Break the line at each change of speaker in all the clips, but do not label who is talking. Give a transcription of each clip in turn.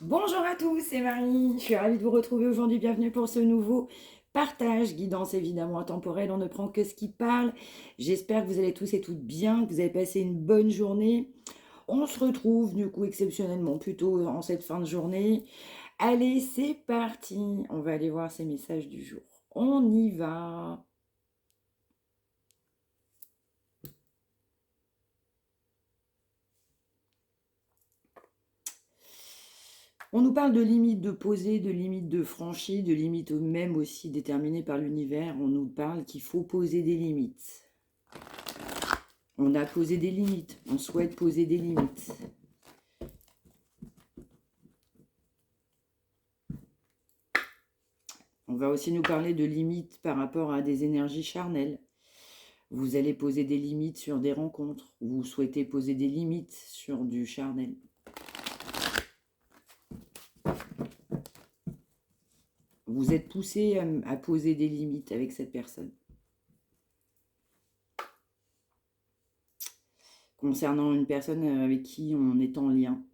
Bonjour à tous, c'est Marie. Je suis ravie de vous retrouver aujourd'hui. Bienvenue pour ce nouveau partage, guidance évidemment intemporelle. On ne prend que ce qui parle. J'espère que vous allez tous et toutes bien, que vous avez passé une bonne journée. On se retrouve du coup exceptionnellement plutôt en cette fin de journée. Allez, c'est parti. On va aller voir ces messages du jour. On y va. On nous parle de limites de posées, de limites de franchies, de limites même aussi déterminées par l'univers. On nous parle qu'il faut poser des limites. On a posé des limites, on souhaite poser des limites. On va aussi nous parler de limites par rapport à des énergies charnelles. Vous allez poser des limites sur des rencontres. Vous souhaitez poser des limites sur du charnel. Vous êtes poussé à poser des limites avec cette personne. Concernant une personne avec qui on est en lien,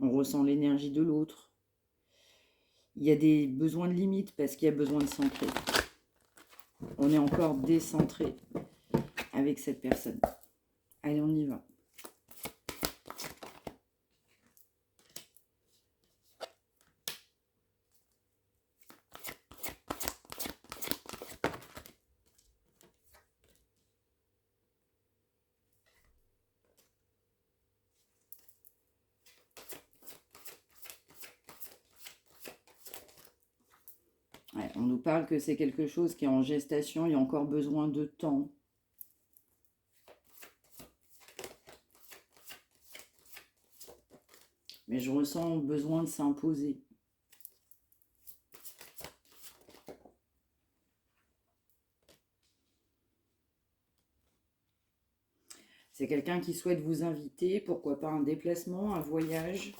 on ressent l'énergie de l'autre. Il y a des besoins de limites parce qu'il y a besoin de s'ancrer. On est encore décentré avec cette personne. Allez, on y va. Ouais, on nous parle que c'est quelque chose qui est en gestation, il y a encore besoin de temps. Mais je ressens besoin de s'imposer. C'est quelqu'un qui souhaite vous inviter, pourquoi pas un déplacement, un voyage.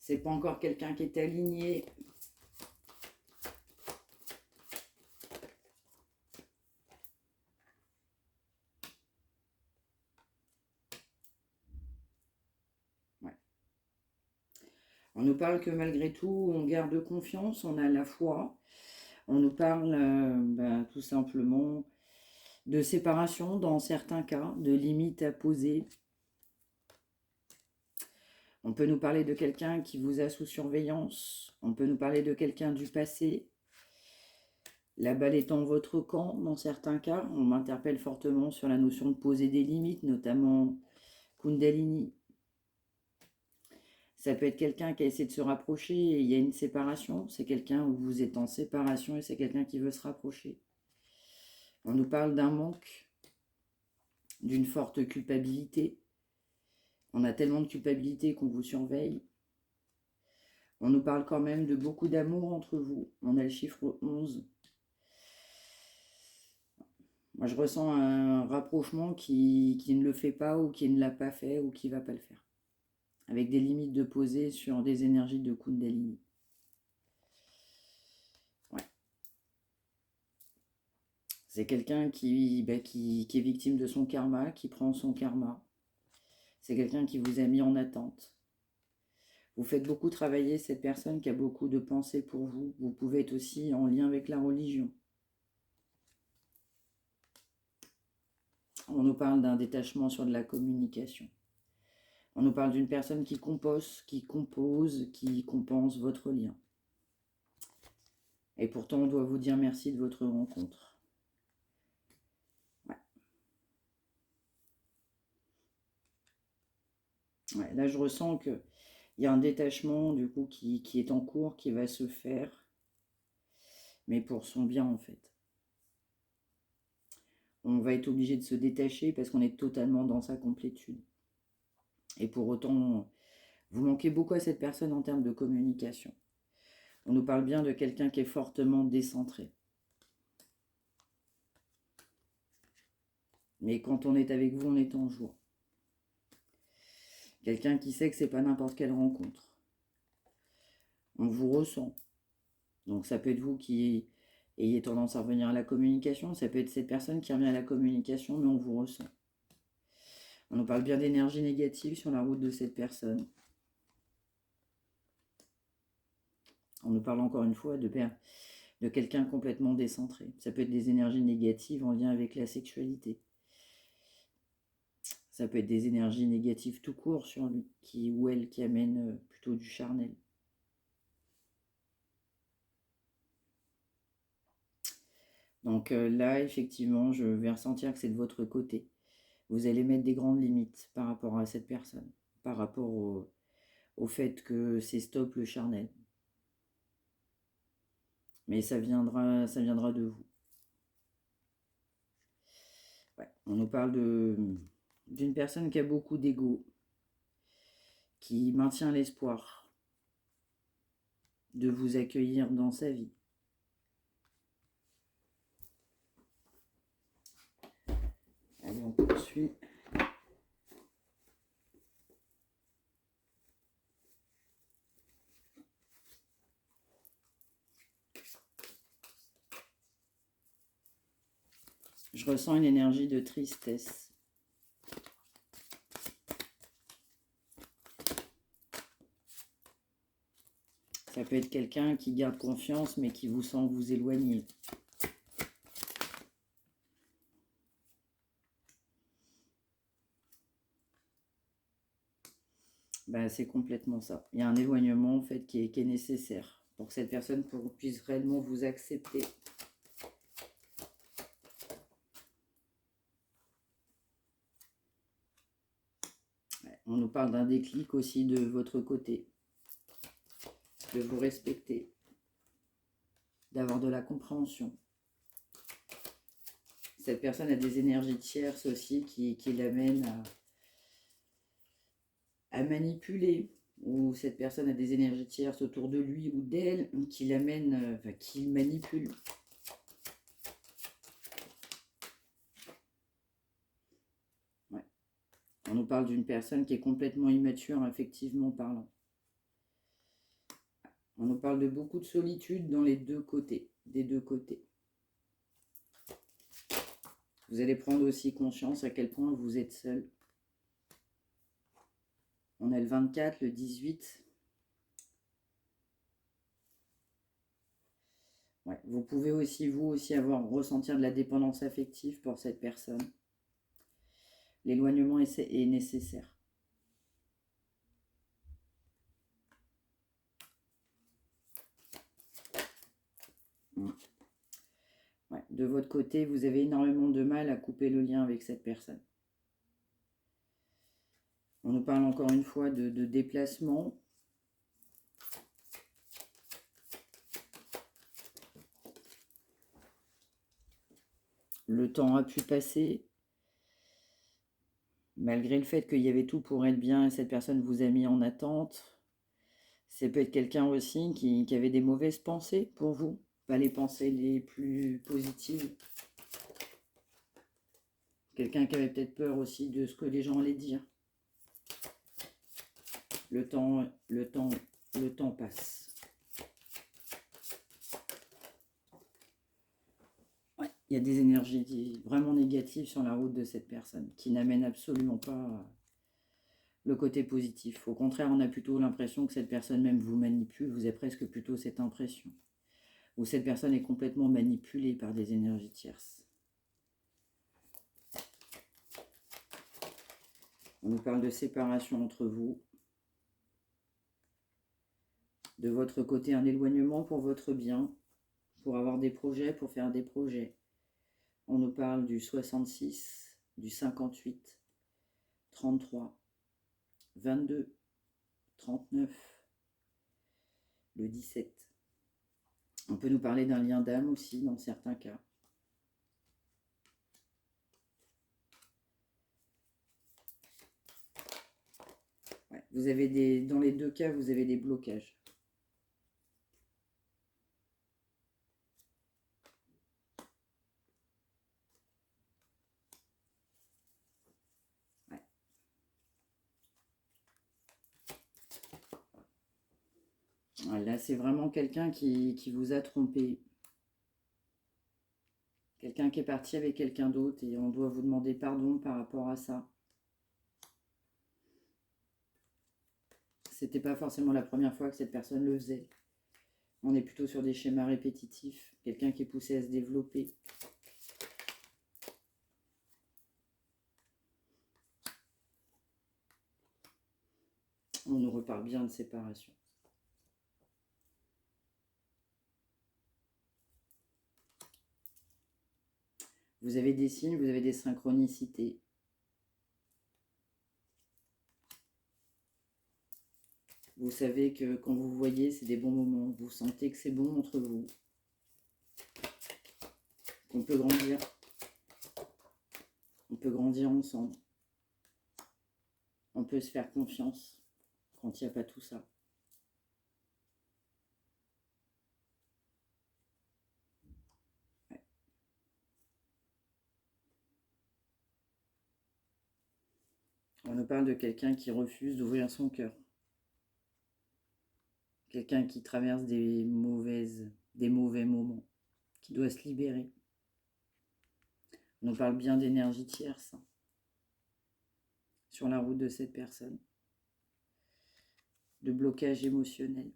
C'est pas encore quelqu'un qui est aligné. Ouais. On nous parle que malgré tout, on garde confiance, on a la foi. On nous parle tout simplement de séparation dans certains cas, de limites à poser. On peut nous parler de quelqu'un qui vous a sous surveillance. On peut nous parler de quelqu'un du passé. La balle est en votre camp dans certains cas. On m'interpelle fortement sur la notion de poser des limites, notamment Kundalini. Ça peut être quelqu'un qui a essayé de se rapprocher et il y a une séparation. C'est quelqu'un où vous êtes en séparation et c'est quelqu'un qui veut se rapprocher. On nous parle d'un manque, d'une forte culpabilité. On a tellement de culpabilité qu'on vous surveille. On nous parle quand même de beaucoup d'amour entre vous. On a le chiffre 11. Moi, je ressens un rapprochement qui ne le fait pas ou qui ne l'a pas fait ou qui ne va pas le faire. Avec des limites de poser sur des énergies de Kundalini. Ouais. C'est quelqu'un qui est victime de son karma, qui prend son karma. C'est quelqu'un qui vous a mis en attente. Vous faites beaucoup travailler cette personne qui a beaucoup de pensées pour vous. Vous pouvez être aussi en lien avec la religion. On nous parle d'un détachement sur de la communication. On nous parle d'une personne qui compose, qui compense votre lien. Et pourtant, on doit vous dire merci de votre rencontre. Ouais. Ouais, là, je ressens qu'il y a un détachement, du coup, qui est en cours, qui va se faire, mais pour son bien, en fait. On va être obligé de se détacher parce qu'on est totalement dans sa complétude. Et pour autant, vous manquez beaucoup à cette personne en termes de communication. On nous parle bien de quelqu'un qui est fortement décentré. Mais quand on est avec vous, on est en joie. Quelqu'un qui sait que c'est pas n'importe quelle rencontre. On vous ressent. Donc ça peut être vous qui ayez tendance à revenir à la communication, ça peut être cette personne qui revient à la communication, mais on vous ressent. On nous parle bien d'énergie négative sur la route de cette personne. On nous parle encore une fois de quelqu'un complètement décentré. Ça peut être des énergies négatives en lien avec la sexualité. Ça peut être des énergies négatives tout court sur lui, ou elle, qui amènent plutôt du charnel. Donc là, effectivement, je vais ressentir que c'est de votre côté. Vous allez mettre des grandes limites par rapport à cette personne, par rapport au fait que c'est stop le charnel. Mais ça viendra de vous. Ouais, on nous parle d'une personne qui a beaucoup d'ego, qui maintient l'espoir de vous accueillir dans sa vie. Allez, on poursuit. Je ressens une énergie de tristesse. Ça peut être quelqu'un qui garde confiance, mais qui vous sent vous éloigner. Ben, c'est complètement ça. Il y a un éloignement en fait qui est nécessaire pour que cette personne puisse réellement vous accepter. Ouais, on nous parle d'un déclic aussi de votre côté, de vous respecter, d'avoir de la compréhension. Cette personne a des énergies tierces aussi qui l'amènent à manipuler, ou cette personne a des énergies tierces autour de lui ou d'elle qui l'amènent, qui manipule. Ouais. On nous parle d'une personne qui est complètement immature, effectivement parlant. On nous parle de beaucoup de solitude dans les deux côtés, des deux côtés. Vous allez prendre aussi conscience à quel point vous êtes seul. On a le 24, le 18. Ouais. Vous pouvez aussi, vous aussi, ressentir de la dépendance affective pour cette personne. L'éloignement est nécessaire. Ouais. De votre côté, vous avez énormément de mal à couper le lien avec cette personne. On nous parle encore une fois de déplacement. Le temps a pu passer. Malgré le fait qu'il y avait tout pour être bien, cette personne vous a mis en attente. C'est peut-être quelqu'un aussi qui avait des mauvaises pensées pour vous. Pas les pensées les plus positives. Quelqu'un qui avait peut-être peur aussi de ce que les gens allaient dire. Le temps passe. Ouais, il y a des énergies vraiment négatives sur la route de cette personne qui n'amènent absolument pas le côté positif. Au contraire, on a plutôt l'impression que cette personne même vous manipule. Vous avez presque plutôt cette impression. Où cette personne est complètement manipulée par des énergies tierces. On nous parle de séparation entre vous. De votre côté, un éloignement pour votre bien, pour avoir des projets, pour faire des projets. On nous parle du 66, du 58, 33, 22, 39, le 17. On peut nous parler d'un lien d'âme aussi dans certains cas. Ouais, vous avez dans les deux cas, vous avez des blocages. Là, c'est vraiment quelqu'un qui vous a trompé. Quelqu'un qui est parti avec quelqu'un d'autre et on doit vous demander pardon par rapport à ça. c'était pas forcément la première fois que cette personne le faisait. On est plutôt sur des schémas répétitifs. Quelqu'un qui est poussé à se développer. On nous reparle bien de séparation. Vous avez des signes, vous avez des synchronicités. Vous savez que quand vous voyez, c'est des bons moments. Vous sentez que c'est bon entre vous. Qu'on peut grandir. On peut grandir ensemble. On peut se faire confiance quand il n'y a pas tout ça. Ouais. On nous parle de quelqu'un qui refuse d'ouvrir son cœur. Quelqu'un qui traverse des mauvais moments, qui doit se libérer. On nous parle bien d'énergie tierce sur la route de cette personne, de blocage émotionnel,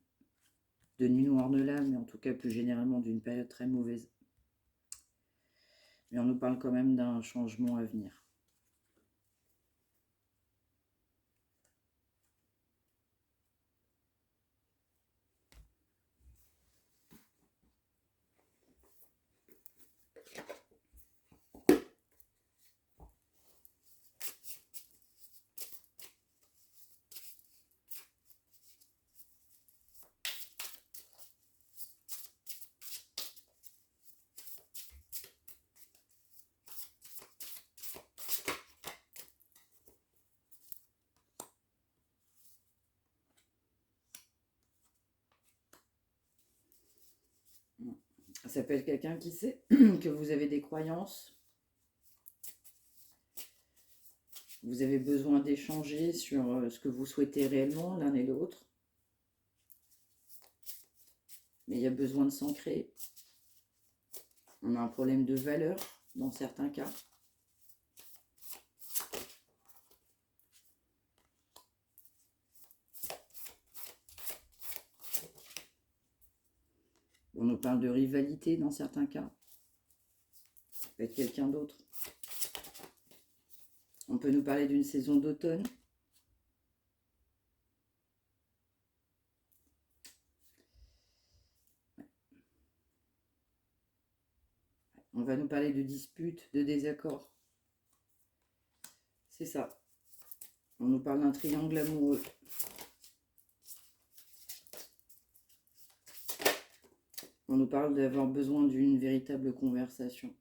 de nuit noire de l'âme, mais en tout cas plus généralement d'une période très mauvaise. Mais on nous parle quand même d'un changement à venir. Ça peut être quelqu'un qui sait que vous avez des croyances. Vous avez besoin d'échanger sur ce que vous souhaitez réellement l'un et l'autre. Mais il y a besoin de s'ancrer. On a un problème de valeur dans certains cas. On nous parle de rivalité dans certains cas. Ça peut être quelqu'un d'autre. On peut nous parler d'une saison d'automne. On va nous parler de disputes, de désaccords. C'est ça. On nous parle d'un triangle amoureux. On nous parle d'avoir besoin d'une véritable conversation.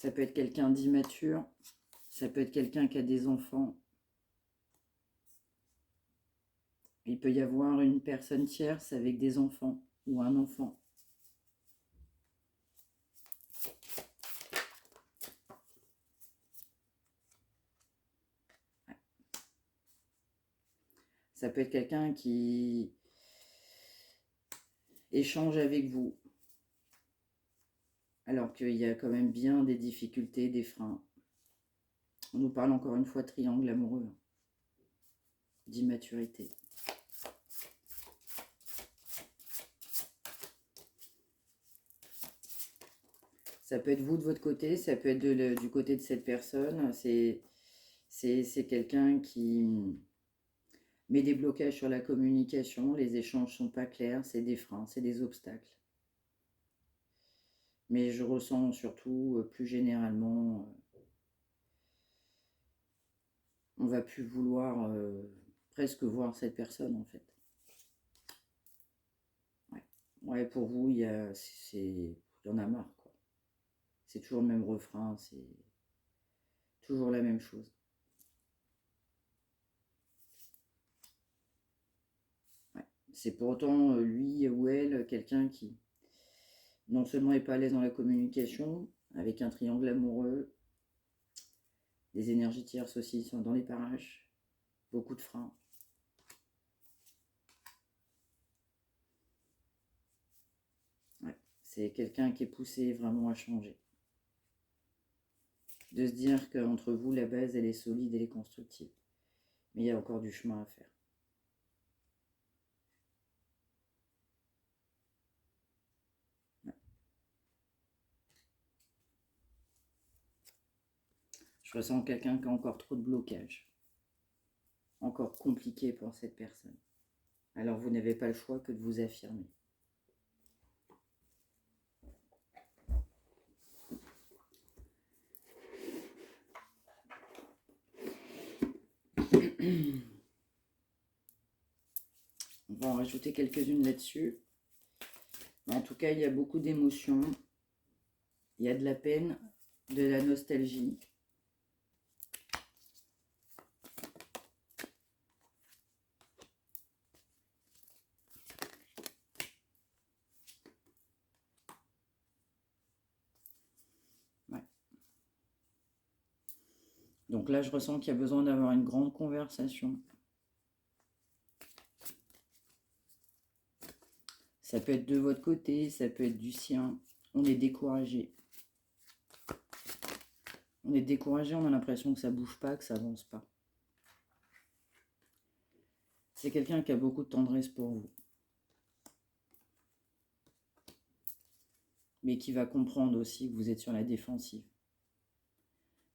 Ça peut être quelqu'un d'immature, ça peut être quelqu'un qui a des enfants. Il peut y avoir une personne tierce avec des enfants ou un enfant. Ça peut être quelqu'un qui échange avec vous, alors qu'il y a quand même bien des difficultés, des freins. On nous parle encore une fois de triangle amoureux, d'immaturité. Ça peut être vous de votre côté, ça peut être du côté de cette personne. C'est quelqu'un qui met des blocages sur la communication, les échanges ne sont pas clairs, c'est des freins, c'est des obstacles. Mais je ressens surtout, plus généralement, on va plus vouloir presque voir cette personne en fait. Ouais, pour vous, il y en a marre, quoi. C'est toujours le même refrain, c'est toujours la même chose. Ouais. C'est pour autant lui ou elle, quelqu'un qui non seulement n'est pas à l'aise dans la communication, avec un triangle amoureux, des énergies tierces aussi sont dans les parages, beaucoup de freins. Ouais, c'est quelqu'un qui est poussé vraiment à changer. De se dire qu'entre vous, la base, elle est solide, elle est constructive. Mais il y a encore du chemin à faire. Ouais. Je ressens quelqu'un qui a encore trop de blocage. Encore compliqué pour cette personne. Alors vous n'avez pas le choix que de vous affirmer. On va en rajouter quelques-unes là-dessus. En tout cas, il y a beaucoup d'émotions. Il y a de la peine, de la nostalgie. Ouais. Donc là, je ressens qu'il y a besoin d'avoir une grande conversation. Ça peut être de votre côté, ça peut être du sien. On est découragé. On est découragé, on a l'impression que ça bouge pas, que ça avance pas. C'est quelqu'un qui a beaucoup de tendresse pour vous. Mais qui va comprendre aussi que vous êtes sur la défensive.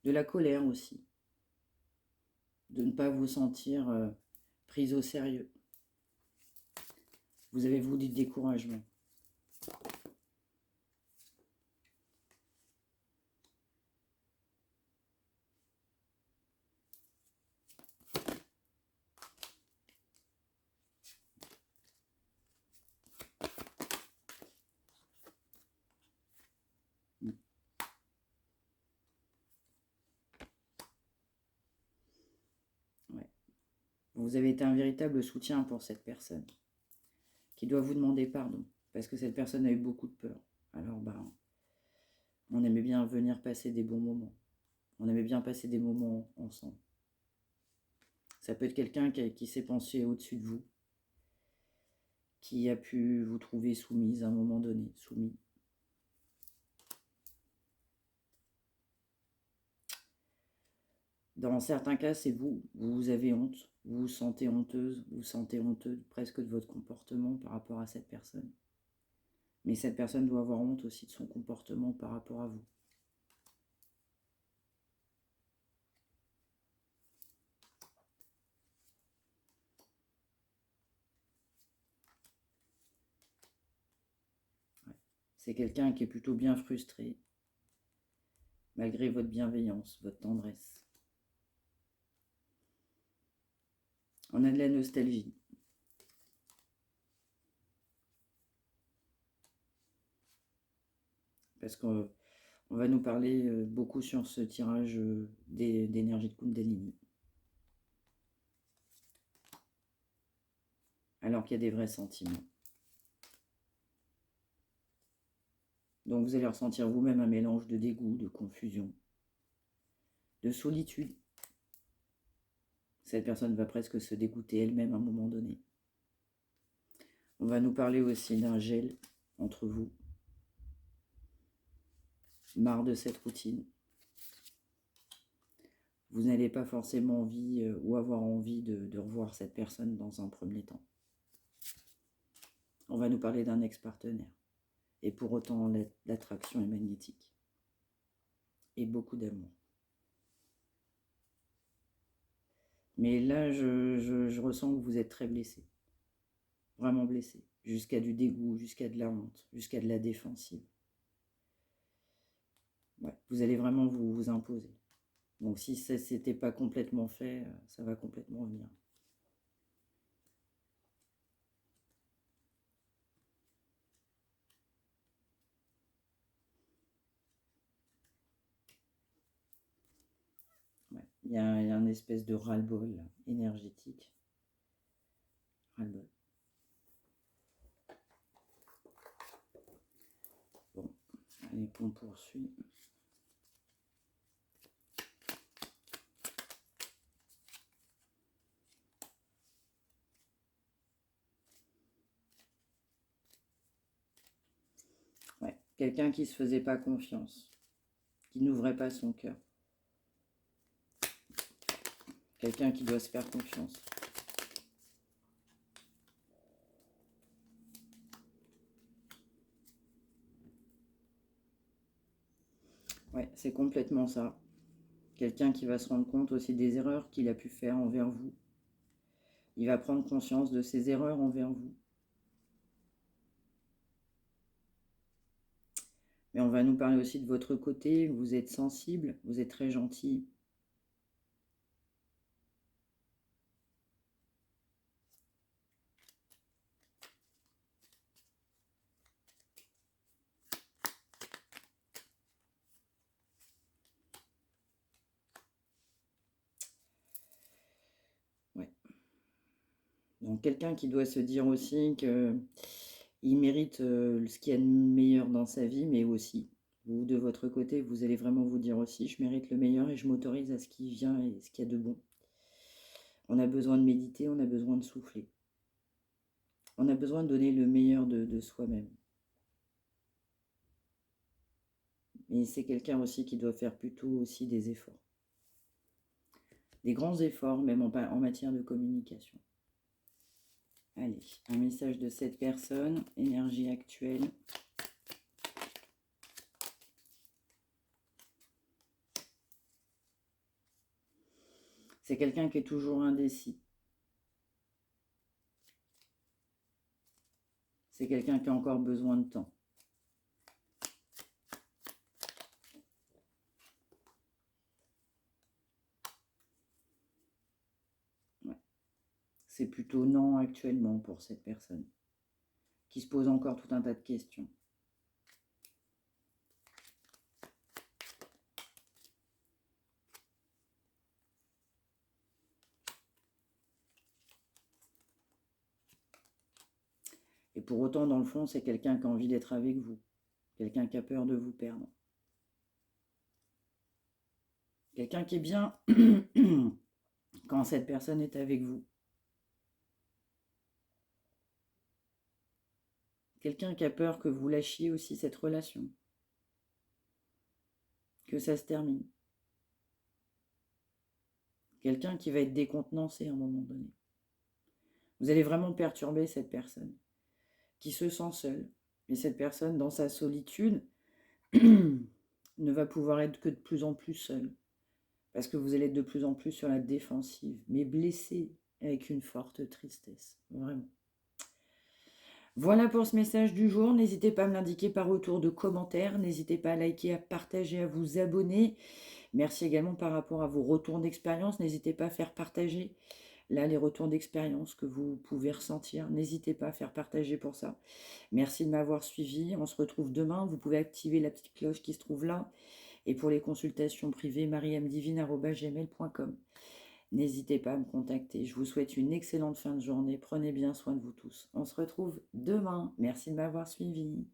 De la colère aussi. De ne pas vous sentir prise au sérieux. Vous avez, vous, du découragement. Ouais. Vous avez été un véritable soutien pour cette personne qui doit vous demander pardon parce que cette personne a eu beaucoup de peur. Alors, on aimait bien venir passer des bons moments. On aimait bien passer des moments ensemble. Ça peut être quelqu'un qui s'est pensé au-dessus de vous, qui a pu vous trouver soumise à un moment donné, soumis. Dans certains cas, c'est vous. Vous avez honte. Vous vous sentez honteuse. Vous vous sentez honteux presque de votre comportement par rapport à cette personne. Mais cette personne doit avoir honte aussi de son comportement par rapport à vous. Ouais. C'est quelqu'un qui est plutôt bien frustré, malgré votre bienveillance, votre tendresse. On a de la nostalgie. Parce qu'on va nous parler beaucoup sur ce tirage d'énergie de Kundalini. Alors qu'il y a des vrais sentiments. Donc vous allez ressentir vous-même un mélange de dégoût, de confusion, de solitude. Cette personne va presque se dégoûter elle-même à un moment donné. On va nous parler aussi d'un gel entre vous. Marre de cette routine. Vous n'avez pas forcément envie ou avoir envie de revoir cette personne dans un premier temps. On va nous parler d'un ex-partenaire. Et pour autant, l'attraction est magnétique. Et beaucoup d'amour. Mais là, je ressens que vous êtes très blessé. Vraiment blessé. Jusqu'à du dégoût, jusqu'à de la honte, jusqu'à de la défensive. Ouais, vous allez vraiment vous imposer. Donc si ça n'était pas complètement fait, ça va complètement venir. Ouais. Il y a une espèce de ras-le-bol énergétique. Ras-le-bol. Et on poursuit. Ouais, quelqu'un qui ne se faisait pas confiance, qui n'ouvrait pas son cœur. Quelqu'un qui doit se faire confiance. Ouais, c'est complètement ça. Quelqu'un qui va se rendre compte aussi des erreurs qu'il a pu faire envers vous. Il va prendre conscience de ses erreurs envers vous. Mais on va nous parler aussi de votre côté. Vous êtes sensible, vous êtes très gentil. Ouais. Donc quelqu'un qui doit se dire aussi qu'il mérite ce qu'il y a de meilleur dans sa vie, mais aussi, vous de votre côté, vous allez vraiment vous dire aussi, je mérite le meilleur et je m'autorise à ce qui vient et ce qu'il y a de bon. On a besoin de méditer, on a besoin de souffler. On a besoin de donner le meilleur de soi-même. Mais c'est quelqu'un aussi qui doit faire plutôt aussi des efforts. Des grands efforts, même en matière de communication. Allez, un message de cette personne, énergie actuelle. C'est quelqu'un qui est toujours indécis. C'est quelqu'un qui a encore besoin de temps. Ouais. C'est plutôt non actuellement pour cette personne, qui se pose encore tout un tas de questions. Et pour autant, dans le fond, c'est quelqu'un qui a envie d'être avec vous. Quelqu'un qui a peur de vous perdre. Quelqu'un qui est bien quand cette personne est avec vous. Quelqu'un qui a peur que vous lâchiez aussi cette relation. Que ça se termine. Quelqu'un qui va être décontenancé à un moment donné. Vous allez vraiment perturber cette personne qui se sent seule. Et cette personne, dans sa solitude, ne va pouvoir être que de plus en plus seule. Parce que vous allez être de plus en plus sur la défensive, mais blessé avec une forte tristesse. Vraiment. Voilà pour ce message du jour. N'hésitez pas à me l'indiquer par retour de commentaires. N'hésitez pas à liker, à partager, à vous abonner. Merci également par rapport à vos retours d'expérience. N'hésitez pas à faire partager là les retours d'expérience que vous pouvez ressentir. N'hésitez pas à faire partager pour ça. Merci de m'avoir suivi. On se retrouve demain. Vous pouvez activer la petite cloche qui se trouve là. Et pour les consultations privées, mariamdivine@gmail.com. N'hésitez pas à me contacter. Je vous souhaite une excellente fin de journée. Prenez bien soin de vous tous. On se retrouve demain. Merci de m'avoir suivi.